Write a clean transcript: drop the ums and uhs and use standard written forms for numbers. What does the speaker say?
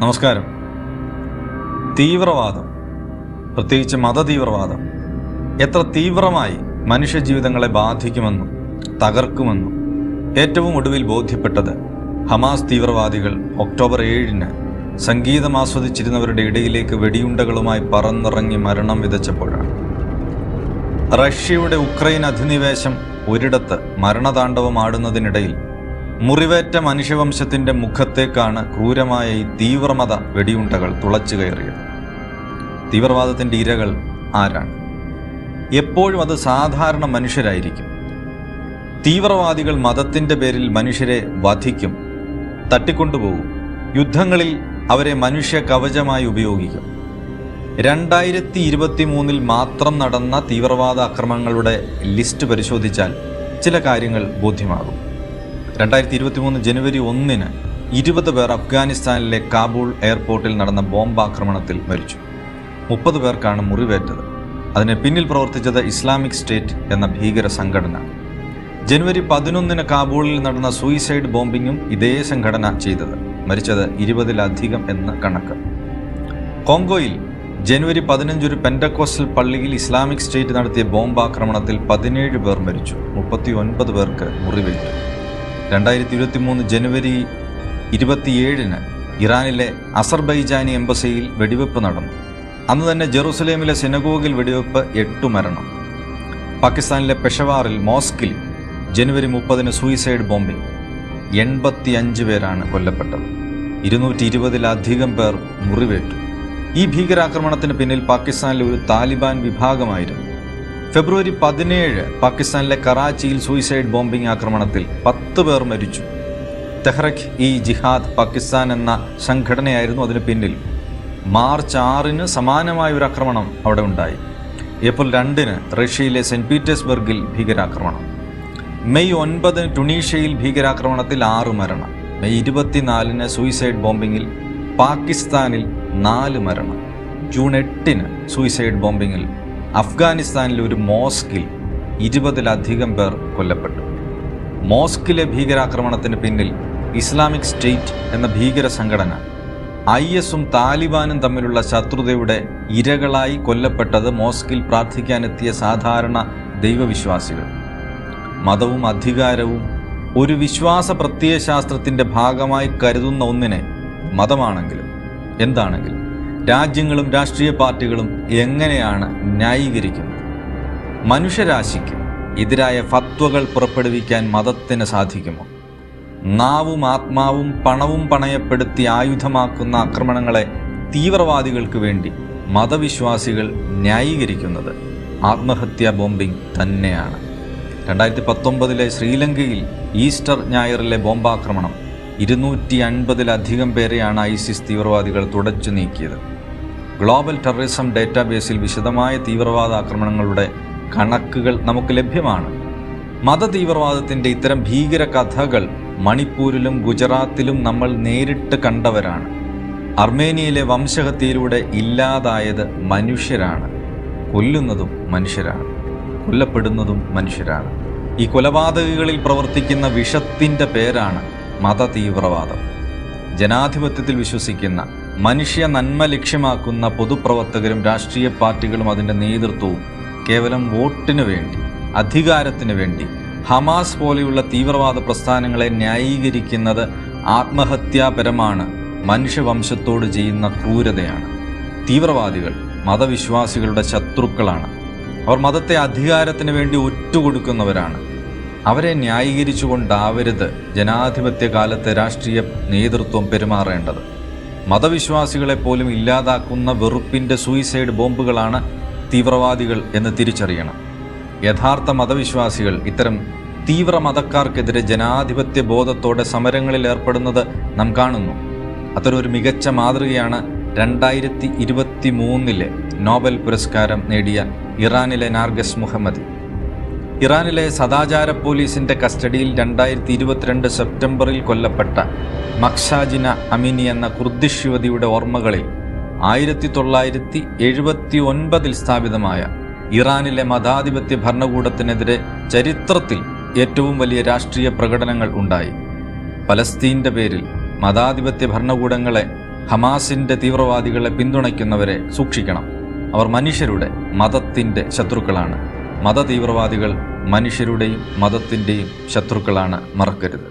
നമസ്കാരം. തീവ്രവാദം, പ്രത്യേകിച്ച് മതതീവ്രവാദം, എത്ര തീവ്രമായി മനുഷ്യജീവിതങ്ങളെ ബാധിക്കുമെന്നും തകർക്കുമെന്നും ഏറ്റവും ഒടുവിൽ ബോധ്യപ്പെട്ടത് ഹമാസ് തീവ്രവാദികൾ ഒക്ടോബർ 7-ന് സംഗീതം ആസ്വദിച്ചിരുന്നവരുടെ ഇടയിലേക്ക് വെടിയുണ്ടകളുമായി പറന്നിറങ്ങി മരണം വിതച്ചപ്പോഴാണ്. റഷ്യയുടെ ഉക്രൈൻ അധിനിവേശം ഒരിടത്ത് മരണതാണ്ഡവമാടുന്നതിനിടയിൽ മുറിവേറ്റ മനുഷ്യവംശത്തിൻ്റെ മുഖത്തേക്കാണ് ക്രൂരമായ ഈ തീവ്രമത വെടിയുണ്ടകൾ തുളച്ചു കയറിയത്. തീവ്രവാദത്തിൻ്റെ ഇരകൾ ആരാണ്? എപ്പോഴും അത് സാധാരണ മനുഷ്യരായിരിക്കും. തീവ്രവാദികൾ മതത്തിൻ്റെ പേരിൽ മനുഷ്യരെ വധിക്കും, തട്ടിക്കൊണ്ടുപോകും, യുദ്ധങ്ങളിൽ അവരെ മനുഷ്യ കവചമായി ഉപയോഗിക്കും. 2023 മാത്രം നടന്ന തീവ്രവാദ ആക്രമണങ്ങളുടെ ലിസ്റ്റ് പരിശോധിച്ചാൽ ചില കാര്യങ്ങൾ ബോധ്യമാകും. 2023 ജനുവരി 1-ന് 20 പേർ അഫ്ഗാനിസ്ഥാനിലെ കാബൂൾ എയർപോർട്ടിൽ നടന്ന ബോംബാക്രമണത്തിൽ മരിച്ചു. 30 പേർക്കാണ് മുറിവേറ്റത്. അതിന് പിന്നിൽ പ്രവർത്തിച്ചത് ഇസ്ലാമിക് സ്റ്റേറ്റ് എന്ന ഭീകര സംഘടന. ജനുവരി 11-ന് കാബൂളിൽ നടന്ന സൂയിസൈഡ് ബോംബിങ്ങും ഇതേ സംഘടന ചെയ്തത്. മരിച്ചത് 20-ലധികം എന്ന് കണക്ക്. കോങ്കോയിൽ ജനുവരി 15 ഒരു പെൻഡക്കോസ്റ്റൽ പള്ളിയിൽ ഇസ്ലാമിക് സ്റ്റേറ്റ് നടത്തിയ ബോംബാക്രമണത്തിൽ 17 പേർ മരിച്ചു, 39 പേർക്ക് മുറിവേറ്റു. 2023 ജനുവരി 27-ന് ഇറാനിലെ അസർബൈജാനി എംബസിയിൽ വെടിവെപ്പ് നടന്നു. അന്ന് തന്നെ ജെറുസലേമിലെ സിനഗോഗിൽ വെടിവെപ്പ്, 8 മരണം. പാകിസ്ഥാനിലെ പെഷവാറിൽ മോസ്കിൽ ജനുവരി 30-ന് സൂയിസൈഡ് ബോംബിംഗ്, 85 പേരാണ് കൊല്ലപ്പെട്ടത്, 220-ലധികം പേർ മുറിവേറ്റു. ഈ ഭീകരാക്രമണത്തിന് പിന്നിൽ പാകിസ്ഥാനിലെ ഒരു താലിബാൻ വിഭാഗമായിരുന്നു. ഫെബ്രുവരി 17 പാകിസ്ഥാനിലെ കറാച്ചിയിൽ സൂയിസൈഡ് ബോംബിംഗ് ആക്രമണത്തിൽ 10 പേർ മരിച്ചു. തെഹ്രിക് ഇ ജിഹാദ് പാകിസ്ഥാൻ എന്ന സംഘടനയായിരുന്നു അതിന് പിന്നിൽ. മാർച്ച് 6-ന് സമാനമായ ഒരു ആക്രമണം അവിടെ ഉണ്ടായി. ഏപ്രിൽ 2-ന് റഷ്യയിലെ സെന്റ് പീറ്റേഴ്സ്ബർഗിൽ ഭീകരാക്രമണം. മെയ് 9-ന് ടുണീഷ്യയിൽ ഭീകരാക്രമണത്തിൽ 6 മരണം. മെയ് 24-ന് സൂയിസൈഡ് ബോംബിങ്ങിൽ പാകിസ്ഥാനിൽ 4 മരണം. ജൂൺ 8-ന് സൂയിസൈഡ് ബോംബിങ്ങിൽ അഫ്ഗാനിസ്ഥാനിലെ ഒരു മോസ്കിൽ 20-ലധികം പേർ കൊല്ലപ്പെട്ടു. മോസ്കിലെ ഭീകരാക്രമണത്തിന് പിന്നിൽ ഇസ്ലാമിക് സ്റ്റേറ്റ് എന്ന ഭീകര സംഘടന. IS-ഉം താലിബാനും തമ്മിലുള്ള ശത്രുതയുടെ ഇരകളായി കൊല്ലപ്പെട്ടത് മോസ്കിൽ പ്രാർത്ഥിക്കാനെത്തിയ സാധാരണ ദൈവവിശ്വാസികൾ. മതവും അധികാരവും ഒരു വിശ്വാസ പ്രത്യയശാസ്ത്രത്തിൻ്റെ ഭാഗമായി കരുതുന്ന ഒന്നിനെ മതമാണെങ്കിലും എന്താണെങ്കിലും രാജ്യങ്ങളും രാഷ്ട്രീയ പാർട്ടികളും എങ്ങനെയാണ് ന്യായീകരിക്കുന്നത്? മനുഷ്യരാശിക്ക് എതിരായ ഫത്വകൾ പുറപ്പെടുവിക്കാൻ മതത്തിന് സാധിക്കുമോ? നാവും ആത്മാവും പണവും പണയപ്പെടുത്തി ആയുധമാക്കുന്ന ആക്രമണങ്ങളെ തീവ്രവാദികൾക്ക് വേണ്ടി മതവിശ്വാസികൾ ന്യായീകരിക്കുന്നത് ആത്മഹത്യാ ബോംബിംഗ് തന്നെയാണ്. 2019 ശ്രീലങ്കയിൽ ഈസ്റ്റർ ഞായറിലെ ബോംബാക്രമണം 250-ലധികം പേരെയാണ് ISIS തീവ്രവാദികൾ തുടച്ചു നീക്കിയത്. ഗ്ലോബൽ ടെററിസം ഡേറ്റാബേസിൽ വിശദമായ തീവ്രവാദ ആക്രമണങ്ങളുടെ കണക്കുകൾ നമുക്ക് ലഭ്യമാണ്. മതതീവ്രവാദത്തിൻ്റെ ഇത്തരം ഭീകര കഥകൾ മണിപ്പൂരിലും ഗുജറാത്തിലും നമ്മൾ നേരിട്ട് കണ്ടവരാണ്. അർമേനിയയിലെ വംശഹത്യയിലൂടെ ഇല്ലാതായത് മനുഷ്യരാണ്. കൊല്ലുന്നതും മനുഷ്യരാണ്, കൊല്ലപ്പെടുന്നതും മനുഷ്യരാണ്. ഈ കൊലപാതകികളിൽ പ്രവർത്തിക്കുന്ന വിഷത്തിൻ്റെ പേരാണ് മതതീവ്രവാദം. ജനാധിപത്യത്തിൽ വിശ്വസിക്കുന്ന, മനുഷ്യ നന്മ ലക്ഷ്യമാക്കുന്ന പൊതുപ്രവർത്തകരും രാഷ്ട്രീയ പാർട്ടികളും അതിൻ്റെ നേതൃത്വവും കേവലം വോട്ടിനു വേണ്ടി, അധികാരത്തിന് വേണ്ടി ഹമാസ് പോലെയുള്ള തീവ്രവാദ പ്രസ്ഥാനങ്ങളെ ന്യായീകരിക്കുന്നത് ആത്മഹത്യാപരമാണ്, മനുഷ്യവംശത്തോട് ചെയ്യുന്ന ക്രൂരതയാണ്. തീവ്രവാദികൾ മതവിശ്വാസികളുടെ ശത്രുക്കളാണ്. അവർ മതത്തെ അധികാരത്തിന് വേണ്ടി ഒറ്റുകൊടുക്കുന്നവരാണ്. അവരെ ന്യായീകരിച്ചുകൊണ്ടാവരുത് ജനാധിപത്യ കാലത്തെ രാഷ്ട്രീയ നേതൃത്വം പെരുമാറേണ്ടത്. മതവിശ്വാസികളെ പോലും ഇല്ലാതാക്കുന്ന വെറുപ്പിൻ്റെ സൂയിസൈഡ് ബോംബുകളാണ് തീവ്രവാദികൾ എന്ന് തിരിച്ചറിയണം. യഥാർത്ഥ മതവിശ്വാസികൾ ഇത്തരം തീവ്ര മതക്കാർക്കെതിരെ ജനാധിപത്യ ബോധത്തോടെ സമരങ്ങളിൽ ഏർപ്പെടുന്നത് നാം കാണുന്നു. അത്തരമൊരു മികച്ച മാതൃകയാണ് 2023 നോബൽ പുരസ്കാരം നേടിയ ഇറാനിലെ നാർഗസ് മുഹമ്മദി. ഇറാനിലെ സദാചാര പോലീസിൻ്റെ കസ്റ്റഡിയിൽ 2022 സെപ്റ്റംബറിൽ കൊല്ലപ്പെട്ട മഖ്ഷാജിന അമിനി എന്ന കുർദിഷ് യുവതിയുടെ ഓർമ്മകളിൽ 1979 സ്ഥാപിതമായ ഇറാനിലെ മതാധിപത്യ ഭരണകൂടത്തിനെതിരെ ചരിത്രത്തിൽ ഏറ്റവും വലിയ രാഷ്ട്രീയ പ്രകടനങ്ങൾ ഉണ്ടായി. പലസ്തീൻ്റെ പേരിൽ മതാധിപത്യ ഭരണകൂടങ്ങളെ ഹമാസിൻ്റെ തീവ്രവാദികളെ പിന്തുണയ്ക്കുന്നവരെ സൂക്ഷിക്കണം. അവർ മനുഷ്യരുടെ മതത്തിൻ്റെ ശത്രുക്കളാണ്. മതതീവ്രവാദികൾ മനുഷ്യരുടെയും മതത്തിൻ്റെയും ശത്രുക്കളാണ്, മറക്കരുത്.